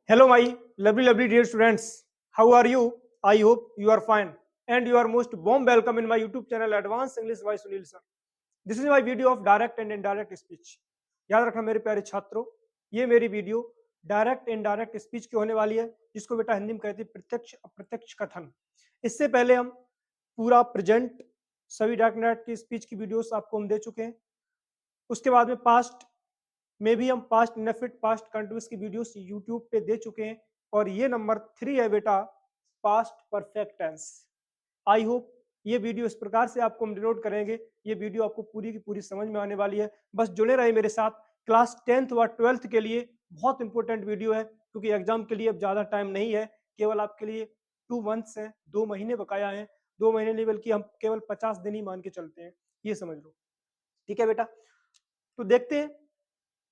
Hello, my lovely dear students. How are you? I hope you are fine. And you are most warm welcome in my YouTube channel Advanced English by Sunil sir. This is my video of direct and indirect speech. याद रखना मेरे प्यारे छात्रों, ये मेरी video direct indirect speech की होने वाली है, जिसको बेटा हिंदी में कहते हैं प्रत्यक्ष अप्रत्यक्ष कथन। इससे पहले हम पूरा प्रेजेंट सभी डायरेक्ट इनडायरेक्ट की स्पीच की वीडियोस आपको हम दे चुके हैं। उसके बाद में पास्ट में भी हम पास्ट इनडेफिनिट पास्ट कंटिन्यूअस की वीडियोस यूट्यूब पे दे चुके हैं और ये नंबर 3 है बेटा past perfect tense. I hope ये वीडियो इस प्रकार से आपको हम डिनोट करेंगे, ये वीडियो आपको पूरी की पूरी समझ में आने वाली है। बस जुड़े रहे मेरे साथ। क्लास 10th व 12th के लिए बहुत इंपॉर्टेंट वीडियो है, क्योंकि एग्जाम के लिए अब ज्यादा टाइम नहीं है, केवल आपके लिए 2 मंथ्स हैं, 2 महीने बकाया हैं। 2 महीने नहीं बल्कि हम केवल 50 दिन ही मान के चलते हैं, ये समझ लो। ठीक है बेटा, तो देखते हैं।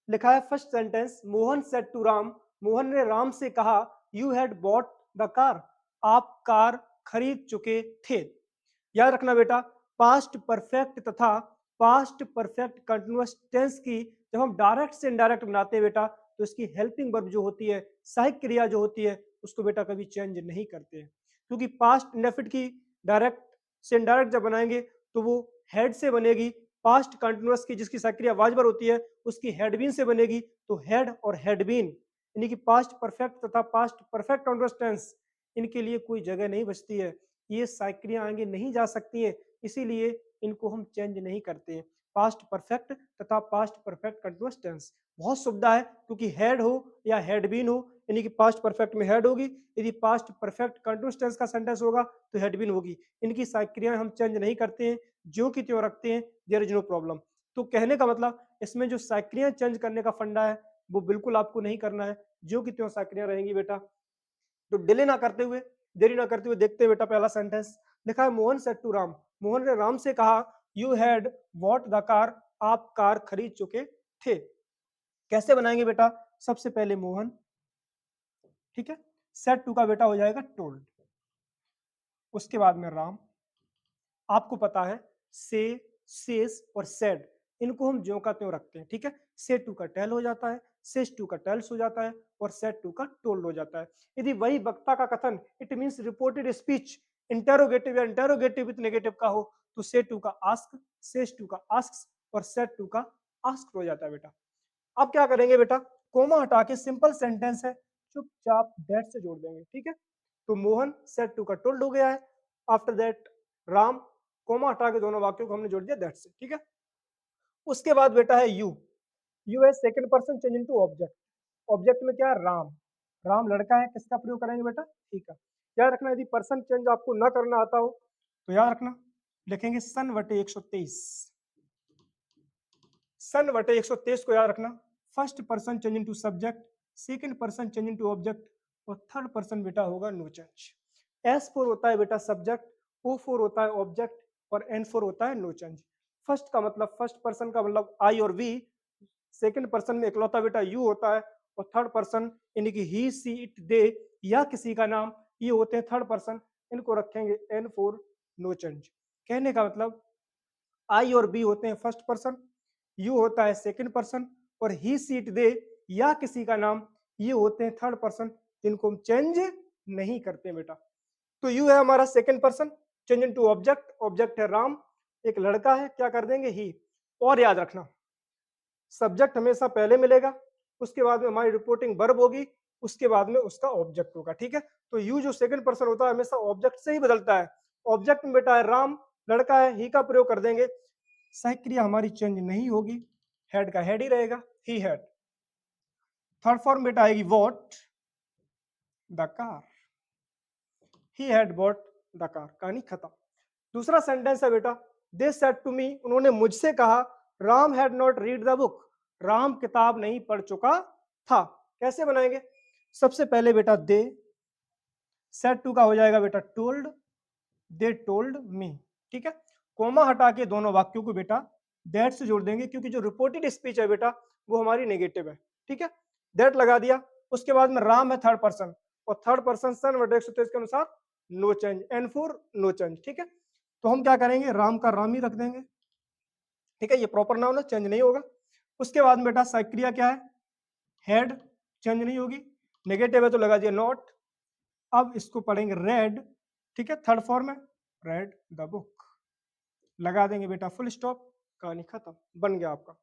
लिखा है first sentence, Mohan said to Ram, Mohan ने राम से कहा, you had bought the car, आप कार खरीद चुके थे। याद रखना बेटा, पास्ट परफेक्ट तथा पास्ट परफेक्ट कंटिन्यूअस टेंस की जब हम डायरेक्ट से इनडायरेक्ट बनाते हैं बेटा, तो इसकी हेल्पिंग वर्ब जो होती है, सहायक क्रिया जो होती है, उसको बेटा कभी चेंज नहीं करते हैं। क्योंकि पास्ट इंडेफिनिट की डायरेक्ट से इनडायरेक्ट जब बनाएंगे तो वो हेड से बनेगी। पास्ट कंटिन्यूअस की जिसकी सहायक क्रिया वाजबर होती है, उसकी हेड बीन से बनेगी। तो हेड और हेड बीन यानी कि पास्ट परफेक्ट तथा पास्ट परफेक्ट कंटिन्यूअस टेंस, इनके लिए कोई जगह नहीं बचती है, ये सहायक क्रिया आगे नहीं जा सकती है, इसीलिए इनको हम चेंज नहीं करते हैं। पास्ट परफेक्ट तथा पास्ट परफेक्ट कंटिन्यूअस टेंस बहुत सुविधा है, क्योंकि हेड हो या हेड बीन हो यानी कि पास्ट परफेक्ट में हेड होगी, यदि पास्ट परफेक्ट कंटिन्यूअस टेंस का सेंटेंस होगा तो हेड बीन होगी। इनकी सहायक क्रियाएं हम चेंज नहीं करते हैं, जो की त्यों रखते हैं, देयर इज नो प्रॉब्लम। तो कहने का मतलब इसमें जो सहायक क्रियाएं चेंज करने का फंडा है वो बिल्कुल आपको नहीं करना है, जो की त्यों सहायक क्रियाएं रहेंगी बेटा। तो डिले ना करते हुए, देरी ना करते हुए देखते हैं बेटा पहला सेंटेंस। लिखा है मोहन सेड टू राम, मोहन ने राम से कहा, you had bought the car, आप कार खरीद चुके थे। कैसे बनाएंगे बेटा? सबसे पहले मोहन, ठीक है, सेड टू का बेटा हो जाएगा टोल्ड, उसके बाद में राम। आपको पता है से, सेस और सेड, इनको हम ज्यों का त्यों रखते हैं, ठीक है। से टू का टेल हो जाता है, सेस टू का टेल्स हो जाता है और सेड टू का टोल्ड हो जाता है। यदि वही वक्ता का कथन, it means reported speech, interrogative या इंटेरोगेटिव विद नेगेटिव का हो, तो से टू का आस्क, सेस टू का आस्क्स और सेड टू का आस्क्ड हो जाता है बेटा। अब क्या करेंगे बेटा? कोमा हटा के सिंपल सेंटेंस है, चुपचाप दैट से जोड़ देंगे, ठीक है। तो मोहन सेड टू का टोल्ड हो गया है। आफ्टर दैट राम, कोमा हटा के दोनों वाक्यों को हमने जोड़ दिया दैट से, ठीक है। उसके बाद बेटा है यू, यू है second person change into object. Object में क्या है? राम, राम लड़का है, किसका प्रयोग करेंगे बेटा? ठीक है। याद रखना, यदि पर्सन चेंज आपको ना करना आता हो तो याद रखना, लिखेंगे सन वटे 123, सन वटे 123 को याद रखना। First person change into subject, second person change into object और थर्ड पर्सन बेटा होगा नो चेंज। एस फोर होता है बेटा सब्जेक्ट, ओ फोर होता है ऑब्जेक्ट और एन फोर होता है नो चेंज। फर्स्ट का मतलब फर्स्ट पर्सन का मतलब आई और वी, सेकंड पर्सन में इकलौता बेटा यू होता है और थर्ड पर्सन यानी कि ही सी इट दे या किसी का नाम, ये होते हैं थर्ड पर्सन, इनको रखेंगे एन फोर नो चेंज। कहने का मतलब आई और बी होते हैं फर्स्ट पर्सन, यू होता है सेकंड पर्सन और ही सीट दे या किसी का नाम, ये होते हैं थर्ड पर्सन, जिनको हम चेंज नहीं करते बेटा। तो यू है हमारा second person, change into object, object है राम, एक लड़का है, क्या कर देंगे? ही। और याद रखना, सब्जेक्ट हमेशा पहले मिलेगा, उसके बाद में हमारी रिपोर्टिंग वर्ब होगी, उसके बाद में उसका ऑब्जेक्ट होगा, ठीक है। तो यू जो सेकंड पर्सन होता है हमेशा ऑब्जेक्ट से ही बदलता है। ऑब्जेक्ट में बेटा है राम, लड़का है, ही का प्रयोग कर देंगे, सहायक क्रिया हमारी चेंज नहीं होगी, हेड का हेड ही रहेगा, ही हैड। थर्ड फॉर्म बेटा आएगी what the car, he had bought the car, कहानी खत्म। दूसरा सेंटेंस है बेटा, दे सेड टू मी, उन्होंने मुझसे कहा, Ram had not read the book, Ram किताब नहीं पढ़ चुका था। कैसे बनाएंगे? सबसे पहले बेटा दे, सेड टू का हो जाएगा बेटा टोल्ड, दे टोल्ड मी, ठीक है। कोमा हटा के दोनों वाक्यों को बेटा दैट से जोड़ देंगे, क्योंकि जो रिपोर्टेड स्पीच है बेटा वो हमारी नेगेटिव है, ठीक है। दैट लगा दिया, उसके बाद में राम है थर्ड पर्सन और थर्ड पर्सन सन वर्ड 123 के अनुसार no change, and four no change, ठीक है। तो हम क्या करेंगे? राम का राम ही रख देंगे, ठीक है, ये प्रॉपर नाउन है, चेंज नहीं होगा। उसके बाद बेटा सहायक क्रिया क्या है? हेड, चेंज नहीं होगी। नेगेटिव है तो लगा दिया नॉट। अब इसको पढ़ेंगे रेड, ठीक है, थर्ड फॉर्म है रेड द बुक, लगा देंगे बेटा फुल स्टॉप, कहानी खत्म, बन गया आपका।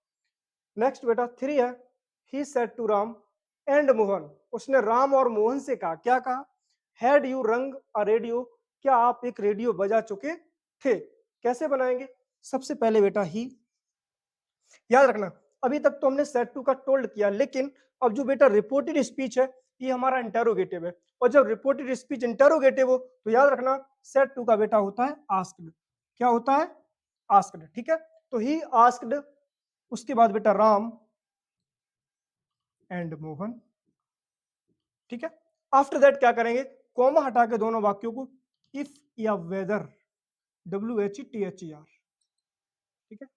नेक्स्ट बेटा 3 है, he said to Ram and Mohan, उसने राम और मोहन से कहा, क्या कहा, हैड यू रंग अ रेडियो, क्या आप एक रेडियो बजा चुके थे। कैसे बनाएंगे, सबसे पहले बेटा ही, याद रखना अभी तक तो हमने सेट टू का टोल्ड किया, लेकिन अब जो बेटा रिपोर्टेड स्पीच है ये हमारा इंटेरोगेटिव है, और जब रिपोर्टेड स्पीच इंटेरोगेटिव हो तो याद रखना सेट टू का बेटा होता है आस्क्ड। क्या होता है, आस्क्ड, ठीक है। तो ही आस्क्ड, उसके बाद बेटा राम एंड मोहन, ठीक है। आफ्टर दैट क्या करेंगे, कॉमा हटा के दोनों वाक्यों को इफ या वेदर, WHETHER, ठीक है,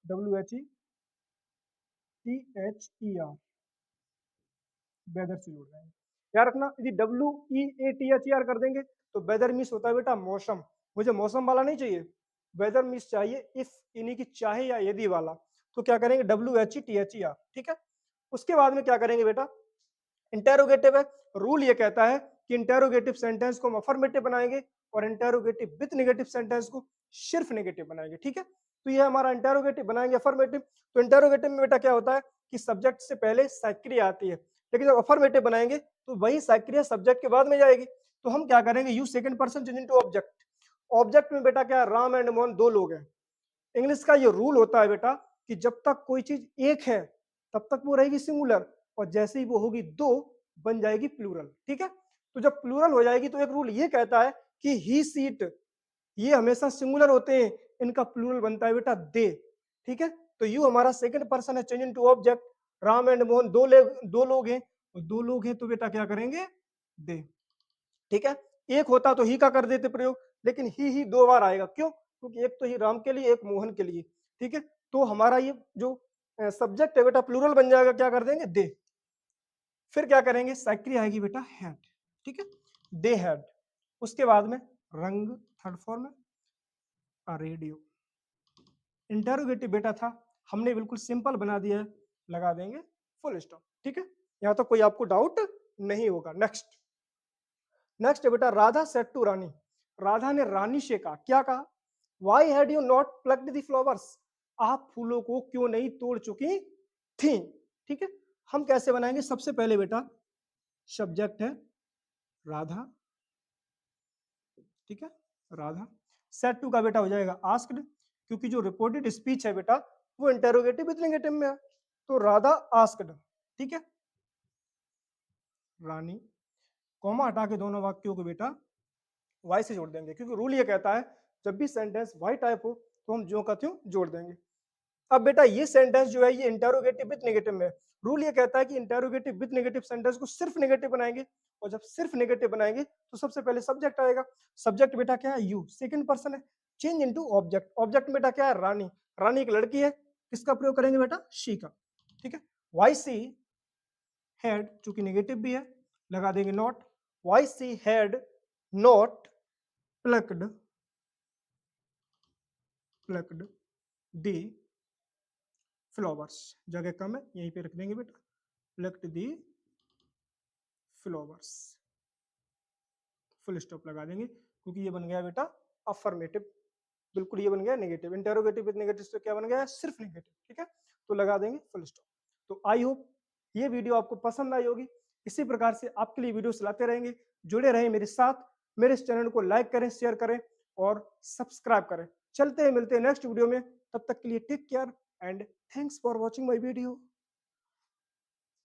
WHETHER, वेदर से जोड़ देंगे। याद रखना यदि WEATHER कर देंगे तो वेदर मीन्स होता है बेटा मौसम, मुझे मौसम वाला नहीं चाहिए, वेदर मीन्स चाहिए इफ, यानी कि चाहे या यदि वाला, तो क्या करेंगे WHETHER, ठीक है। उसके बाद में क्या करेंगे बेटा, इंटेरोगेटिव है, रूल ये कहता है कि इंटेरोगेटिव सेंटेंस को हम अफर्मेटिव बनाएंगे और इंटेरोगेटिव विद नेगेटिव सेंटेंस को सिर्फ नेगेटिव बनाएंगे, ठीक है। तो ये हमारा इंटेरोगेटिव बनाएंगे अफर्मेटिव। तो इंटेरोगेटिव में बेटा क्या होता है कि सब्जेक्ट से पहले साइक्रिया आती है, लेकिन जब अफर्मेटिव बनाएंगे तो वही साइक्रिया सब्जेक्ट के बाद में जाएगी। तो हम क्या करेंगे, use second person change into object. Object में बेटा क्या है, राम एंड मोहन दो लोग हैं। इंग्लिश का ये रूल होता है बेटा कि जब तक कोई चीज एक है तब तक वो रहेगी सिंगुलर, और जैसे ही वो होगी दो बन जाएगी प्लूरल, ठीक है। तो जब प्लूरल हो जाएगी तो एक रूल ये कहता है कि ही सीट, ये हमेशा सिंगुलर होते हैं, इनका प्लूरल बनता है बेटा दे, ठीक है। तो यू हमारा सेकंड पर्सन है change into object, Ram and Mohan दो लोग हैं, और दो लोग हैं तो बेटा क्या करेंगे, दे, ठीक है। एक होता तो ही का कर देते प्रयोग, लेकिन ही दो बार आएगा, क्यों, क्योंकि एक तो ही राम के लिए एक मोहन के लिए, ठीक है। तो हमारा ये जो सब्जेक्ट है बेटा प्लूरल बन जाएगा, क्या कर देंगे, दे। फिर क्या करेंगे, साइक्री आएगी बेटा हैड, ठीक है, दे हैड। उसके बाद में रंग, थर्ड फॉर्म है रेडियो, इंटेरोगेटिव बेटा था, हमने बिल्कुल सिंपल बना दिया है, लगा देंगे फुल स्टॉप, ठीक है। यहां तक कोई आपको डाउट नहीं होगा। नेक्स्ट नेक्स्ट है बेटा राधा सेड टू रानी, राधा ने रानी से कहा, क्या कहा, why had you not plucked the flowers, आप फूलों को क्यों नहीं तोड़ चुकी थी, ठीक है। हम कैसे बनाएंगे, सबसे पहले बेटा सब्जेक्ट है राधा, ठीक है, राधा, सेट टू का बेटा हो जाएगा आस्क्ड, क्योंकि जो रिपोर्टेड स्पीच है बेटा वो इंटेरोगेटिव विद नेगेटिव में है, तो राधा आस्क्ड, ठीक है, रानी, कॉमा हटा के दोनों वाक्यों को बेटा वाई से जोड़ देंगे, क्योंकि रूल ये कहता है जब भी सेंटेंस वाई टाइप हो तो हम ज्यों का त्यों जोड़ देंगे। अब बेटा ये सेंटेंस जो है ये इंटेरोगेटिव विद नेगेटिव में, रूल ये कहता है कि इंटेरोगेटिव विद नेगेटिव सेंटेंस को सिर्फ नेगेटिव बनाएंगे, और जब सिर्फ नेगेटिव बनाएंगे तो सबसे पहले सब्जेक्ट आएगा, सब्जेक्ट बेटा क्या है, यू, सेकंड पर्सन है, चेंज इनटू ऑब्जेक्ट, ऑब्जेक्ट बेटा क्या है, रानी, रानी एक लड़की है, किसका प्रयोग करेंगे बेटा, शी का, ठीक है। वाई सी हैड, चूंकि नेगेटिव भी है लगा देंगे not, why she had not plucked the flowers, जगह कम है यहीं पे रख देंगे बेटा, plucked the flowers, full stop लगा देंगे, क्योंकि ये बन गया बेटा अफर्मेटिव, बिल्कुल ये बन गया नेगेटिव, इंटेरोगेटिव विद नेगेटिव से क्या बन गया, सिर्फ नेगेटिव, ठीक है। तो लगा देंगे फुल स्टॉप। तो आई होप ये वीडियो आपको पसंद आई होगी, इसी प्रकार से आपके लिए वीडियो लाते रहेंगे, जुड़े रहें मेरे साथ, मेरे इस चैनल को लाइक करें, शेयर करें और सब्सक्राइब करें। चलते हैं, मिलते हैं नेक्स्ट वीडियो में, तब तक के लिए take care and thanks for watching my video.